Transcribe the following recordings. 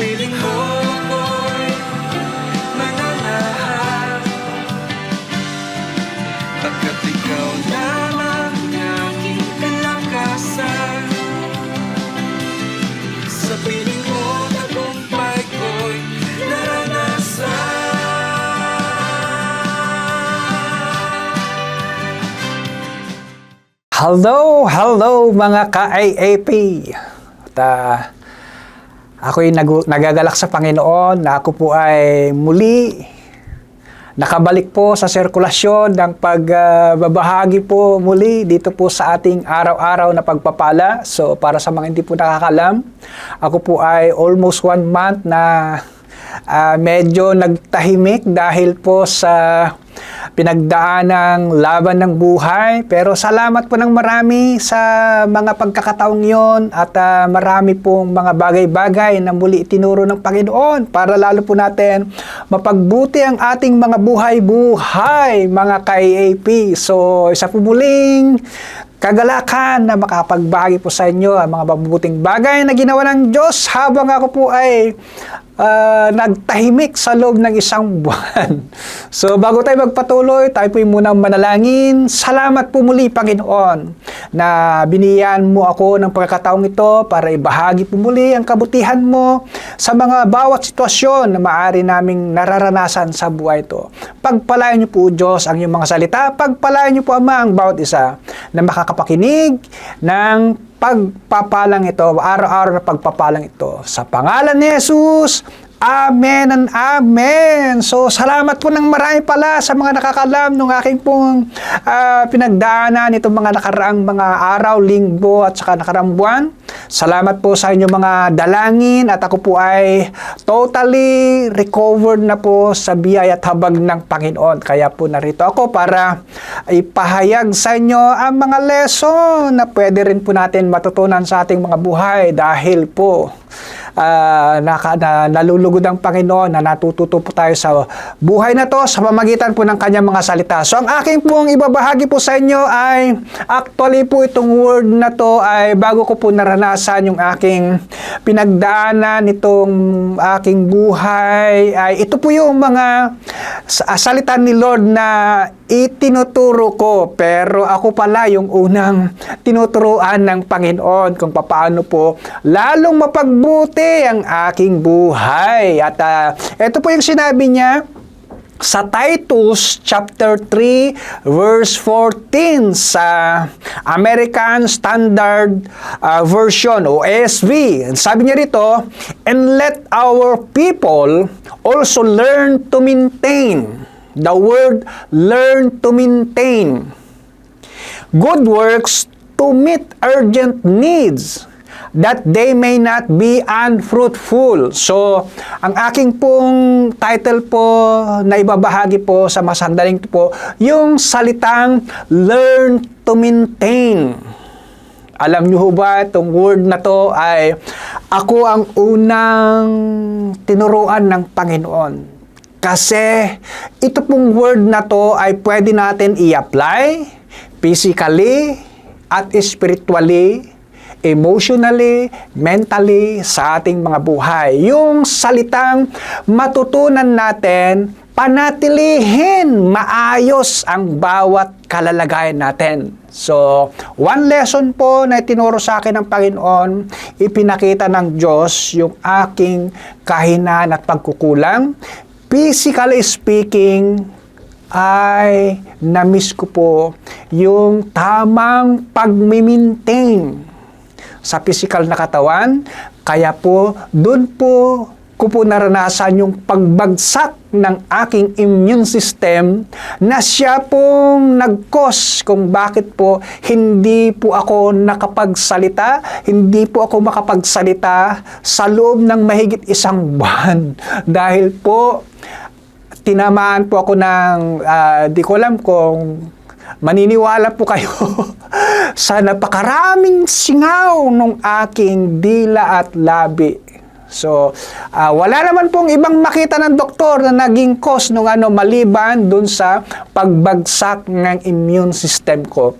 piling mo ako'y mananahan, pagkat ikaw lamang aking kalakasan. Sa piling mo tagumpay ko'y naranasan. Hello mga ka-IAP. At ako'y nagagalak sa Panginoon na ako po ay muli nakabalik po sa sirkulasyon ng pagbabahagi po muli dito po sa ating araw-araw na pagpapala. So para sa mga hindi po nakakalam, ako po ay almost 1 month na medyo nagtahimik dahil po sa pinagdaanang laban ng buhay. Pero salamat po ng marami sa mga pagkakataong yon at marami pong mga bagay-bagay na muli itinuro ng Panginoon para lalo po natin mapagbuti ang ating mga buhay-buhay, mga ka-IAP. So, isa po muling kagalakan na makapagbagi po sa inyo ang mga mabubuting bagay na ginawa ng Diyos habang ako po ay nagtahimik sa loob ng 1 buwan. So bago tayo magpatuloy, tayo po munang manalangin. Salamat po muli, Panginoon, na biniyan mo ako ng pagkakataong ito para ibahagi po muli ang kabutihan mo sa mga bawat sitwasyon na maaari naming nararanasan sa buhay ito. Pagpalain niyo po, Diyos, ang iyong mga salita. Pagpalain niyo po, Ama, ang bawat isa na makakapakinig ng pagpapalang ito, araw-araw na pagpapalang ito. Sa pangalan ni Jesus, Amen and Amen. So, salamat po ng marami pala sa mga nakakalam ng aking pong pinagdaanan itong mga nakaraang mga araw, linggo at saka nakaraang buwan. Salamat po sa inyong mga dalangin at ako po ay totally recovered na po sa biyaya at habag ng Panginoon. Kaya po narito ako para ipahayag sa inyo ang mga lesson na pwede rin po natin matutunan sa ating mga buhay dahil po nalulugod ang Panginoon na natututo po tayo sa buhay na to sa pamamagitan po ng kanyang mga salita. So ang aking pong ibabahagi po sa inyo ay actually po itong word na to ay bago ko po naranasan yung aking pinagdaanan itong aking buhay ay ito po yung mga salita ni Lord na itinuturo ko, pero ako pala yung unang tinuturuan ng Panginoon kung paano po lalong mapagbuti ang aking buhay. At ito po yung sinabi niya sa Titus chapter 3 verse 14 sa American Standard Version o ASV. Sabi niya rito, "And let our people also learn to maintain." The word learn to maintain good works to meet urgent needs, that they may not be unfruitful. So, ang aking pong title po na ibabahagi po sa masandaling po, yung salitang learn to maintain. Alam niyo ba, itong word na to ay ako ang unang tinuruan ng Panginoon. Kasi ito pong word na to ay pwede natin i-apply physically at spiritually, emotionally, mentally sa ating mga buhay. Yung salitang matutunan natin, panatilihin maayos ang bawat kalalagayan natin. So, one lesson po na itinuro sa akin ng Panginoon, ipinakita ng Diyos yung aking kahinaan at pagkukulang. Physically speaking, ay na-miss ko po yung tamang pag-maintain sa physical na katawan. Kaya po, doon po ko po naranasan yung pagbagsak ng aking immune system na siya pong nag-cause kung bakit po hindi po ako nakapagsalita, hindi po ako makapagsalita sa loob ng mahigit 1 buwan. Dahil po, tinamaan po ako ng, di ko alam kung maniniwala po kayo sa napakaraming singaw ng aking dila at labi. So, wala naman pong ibang makita ng doktor na naging cause nung maliban dun sa pagbagsak ng immune system ko.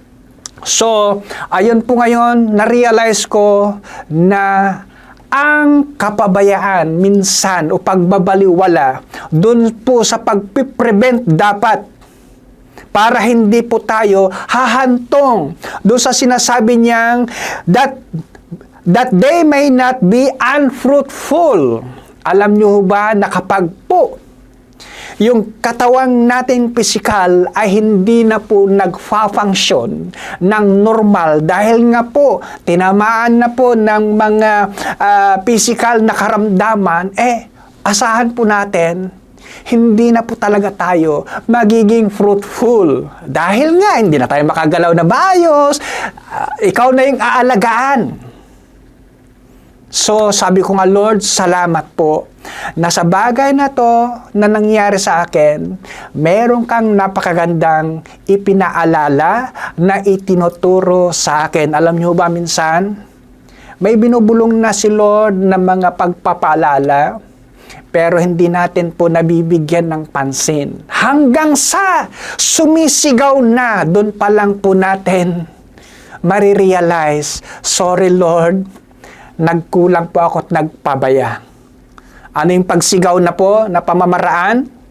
So, ayun po ngayon, na-realize ko na ang kapabayaan minsan o pagbabaliwala dun po sa pagpiprevent dapat para hindi po tayo hahantong doon sa sinasabi niyang that they may not be unfruitful. Alam niyo ba na kapag po yung katawan nating pisikal ay hindi na po nagfa-function ng normal dahil nga po tinamaan na po ng mga pisikal na karamdaman, asahan po natin hindi na po talaga tayo magiging fruitful. Dahil nga, hindi na tayo makagalaw na maayos, ikaw na yung aalagaan. So, sabi ko nga, Lord, salamat po na sa bagay na to na nangyari sa akin, meron kang napakagandang ipinaalala na itinuturo sa akin. Alam niyo ba minsan, may binubulong na si Lord ng mga pagpapaalala, pero hindi natin po nabibigyan ng pansin. Hanggang sa sumisigaw na, doon pa lang po natin marirealize, sorry Lord, nagkulang po ako at nagpabaya. Ano yung pagsigaw na po na pamamaraan?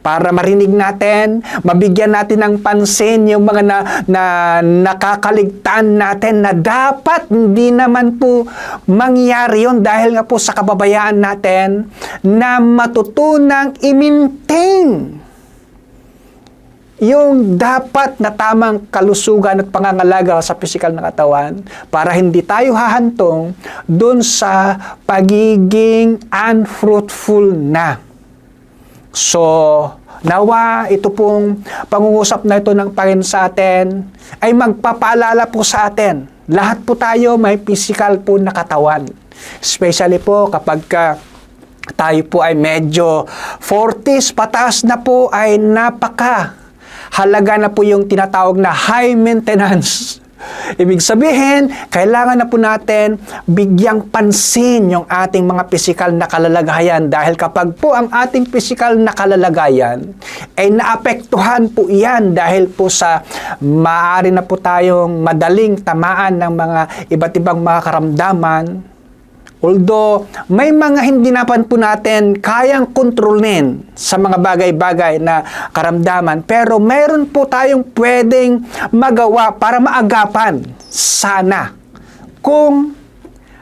Para marinig natin, mabigyan natin ng pansin yung mga nakakaligtaan natin na dapat hindi naman po mangyari yun dahil nga po sa kababayaan natin na matutunang i-maintain yung dapat na tamang kalusugan at pangangalaga sa pisikal na katawan para hindi tayo hahantong dun sa pagiging unfruitful na. So, nawa ito pong pangungusap na ito ng Panginoon sa atin ay magpapaalala po sa atin. Lahat po tayo may physical po na katawan. Especially po kapag tayo po ay medyo 40s, pataas na po ay halaga na po yung tinatawag na high maintenance. Ibig sabihin, kailangan na po natin bigyang pansin yung ating mga pisikal na kalalagayan dahil kapag po ang ating pisikal na kalalagayan ay naapektuhan po iyan dahil po sa maaari na po tayong madaling tamaan ng mga iba't ibang mga karamdaman. Although, may mga hindi napan po natin kayang kontrolin sa mga bagay-bagay na karamdaman, pero mayroon po tayong pwedeng magawa para maagapan sana kung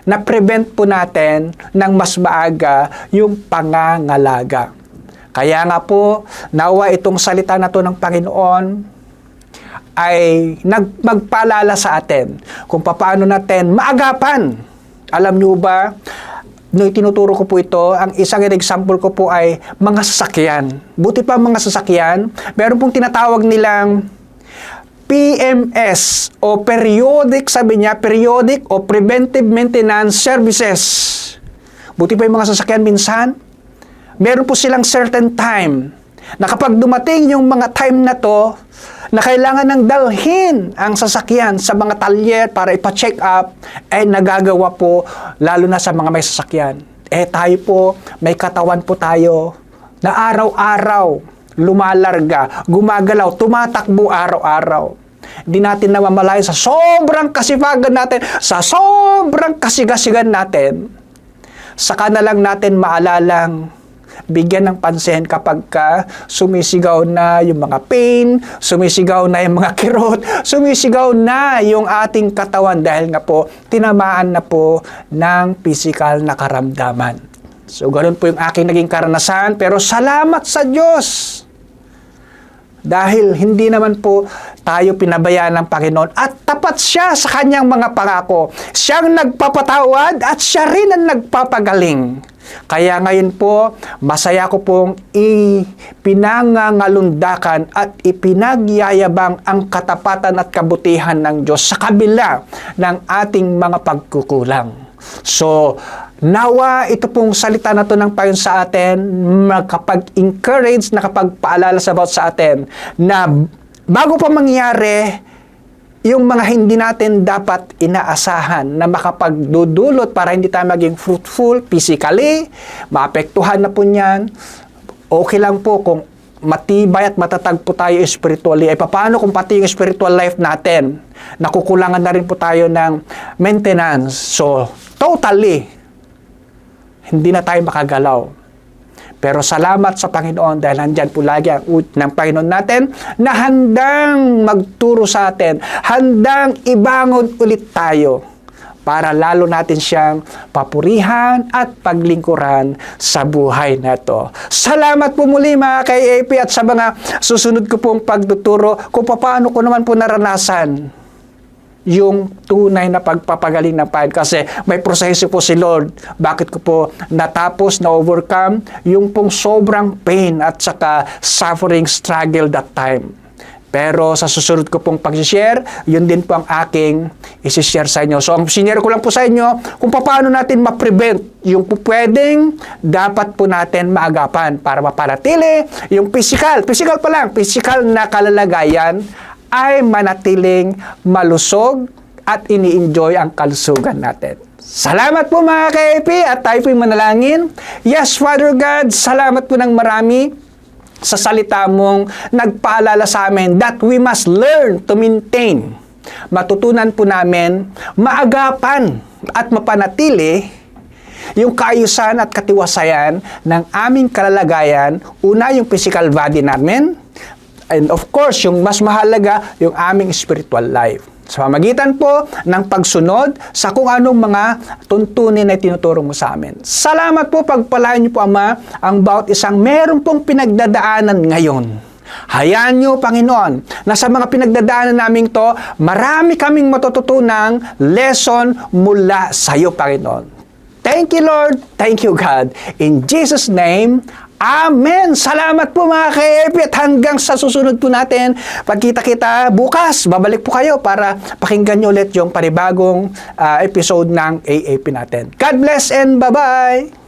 na-prevent po natin ng mas maaga yung pangangalaga. Kaya nga po, nawa itong salita na to ng Panginoon ay magpaalala sa atin kung paano natin maagapan. Alam niyo ba, no itinuturo ko po ito, ang isang example ko po ay mga sasakyan. Buti pa mga sasakyan, meron pong tinatawag nilang PMS o periodic, sabi niya, periodic o preventive maintenance services. Buti pa yung mga sasakyan minsan, meron po silang certain time na kapag dumating yung mga time na to, na kailangan nang dalhin ang sasakyan sa mga talyer para ipa-check up, nagagawa po lalo na sa mga may sasakyan. Tayo po, may katawan po tayo na araw-araw lumalarga, gumagalaw, tumatakbo araw-araw. Hindi natin namamalayan sa sobrang kasipagan natin, sa sobrang kasigasigan natin, saka na lang natin maalalang bigyan ng pansin kapag sumisigaw na yung mga pain, sumisigaw na yung mga kirot, sumisigaw na yung ating katawan dahil nga po tinamaan na po ng physical na karamdaman. So, ganoon po yung aking naging karanasan, pero salamat sa Diyos! Dahil hindi naman po tayo pinabayaan ng Panginoon at tapat siya sa kanyang mga pangako. Siyang nagpapatawad at siya rin ang nagpapagaling. Kaya ngayon po, masaya ko pong ipinangangalundakan at ipinagyayabang ang katapatan at kabutihan ng Diyos sa kabila ng ating mga pagkukulang. So, nawa ito pong salita na to ng Panginoon sa atin, makapag-encourage, nakapagpaalala sa atin na bago pa mangyari yung mga hindi natin dapat inaasahan na makapagdudulot para hindi tayo maging fruitful physically, maapektuhan na po niyan. Okay lang po kung matibay at matatag po tayo spiritually. Paano kung pati yung spiritual life natin, nakukulangan na rin po tayo ng maintenance. So, totally, hindi na tayo makagalaw. Pero salamat sa Panginoon dahil nandyan po lagi ang ng Panginoon natin na handang magturo sa atin, handang ibangon ulit tayo para lalo natin siyang papurihan at paglingkuran sa buhay na ito. Salamat po muli mga ka-AP at sa mga susunod ko pong pagtuturo kung paano ko naman po naranasan yung tunay na pagpapagaling ng Panginoon. Kasi may proseso po si Lord. Bakit ko po natapos, na-overcome yung pong sobrang pain at saka suffering struggle that time. Pero sa susunod ko pong pag-share, yun din po ang aking isi-share sa inyo. So ang sinare ko lang po sa inyo kung paano natin ma-prevent yung pwedeng dapat po natin maagapan para mapanatili yung physical na kalalagayan ay manatiling malusog at ini-enjoy ang kalusugan natin. Salamat po mga ka-AP at tayo po'y manalangin. Yes, Father God, salamat po ng marami sa salita mong nagpaalala sa amin that we must learn to maintain. Matutunan po namin maagapan at mapanatili yung kaayusan at katiwasayan ng aming kalalagayan. Una, yung physical body namin. And of course, yung mas mahalaga, yung aming spiritual life. Sa pamagitan po ng pagsunod sa kung anong mga tuntunin na tinuturo mo sa amin. Salamat po, pagpalain niyo po, Ama, ang bawat isang meron pong pinagdadaanan ngayon. Hayaan niyo, Panginoon, na sa mga pinagdadaanan namin to, marami kaming matututunang lesson mula sa iyo, Panginoon. Thank you, Lord. Thank you, God. In Jesus' name, Amen! Salamat po mga ka-AP at hanggang sa susunod po natin. Pagkita-kita bukas, babalik po kayo para pakinggan nyo ulit yung panibagong episode ng AAP natin. God bless and bye-bye!